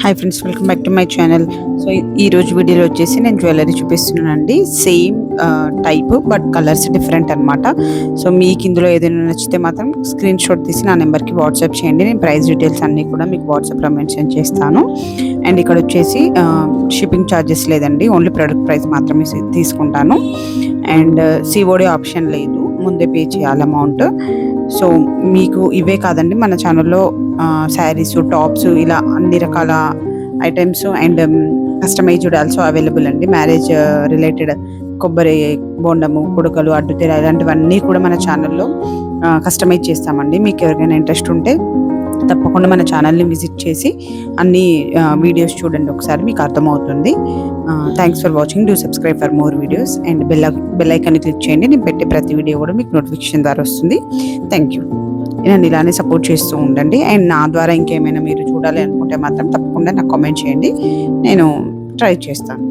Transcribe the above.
Hi friends, welcome back to my channel. So ఈ రోజు వీడియోలో వచ్చేసి నేను జ్యువెలరీ చూపిస్తున్నానండి. Same type but colours different అనమాట. సో మీకు ఇందులో ఏదైనా నచ్చితే మాత్రం స్క్రీన్ షాట్ తీసి నా నెంబర్కి వాట్సాప్ చేయండి. నేను ప్రైస్ డీటెయిల్స్ అన్నీ కూడా మీకు వాట్సాప్లో మెన్షన్ చేస్తాను. అండ్ ఇక్కడ వచ్చేసి షిప్పింగ్ ఛార్జెస్ లేదండి, ఓన్లీ ప్రొడక్ట్ ప్రైస్ మాత్రమే తీసుకుంటాను. అండ్ సిఓడి ఆప్షన్ లేదు, ముందే పే చేయాలి అమౌంట్. సో మీకు ఇవే కాదండి, మన ఛానల్లో శారీస్, టాప్స్, ఇలా అన్ని రకాల items and customised also available అండి. మ్యారేజ్ రిలేటెడ్ కొబ్బరి బోండము, కుడుకలు, అడ్డుతెర ఇలాంటివన్నీ కూడా మన ఛానల్లో కస్టమైజ్ చేస్తామండి. మీకు ఎవరికైనా ఇంట్రెస్ట్ ఉంటే తప్పకుండా మన ఛానల్ని విజిట్ చేసి అన్ని వీడియోస్ చూడండి, ఒకసారి మీకు అర్థమవుతుంది. Thanks for watching. Do subscribe for more videos and bell ఐకాన్ని క్లిక్ చేయండి. నేను పెట్టే ప్రతి వీడియో కూడా మీకు నోటిఫికేషన్ ద్వారా వస్తుంది. Thank you. నన్ను ఇలానే సపోర్ట్ చేస్తూ ఉండండి. అండ్ నా ద్వారా ఇంకేమైనా మీరు చూడాలి అనుకుంటే మాత్రం తప్పకుండా నాకు కామెంట్ చేయండి, నేను ట్రై చేస్తాను.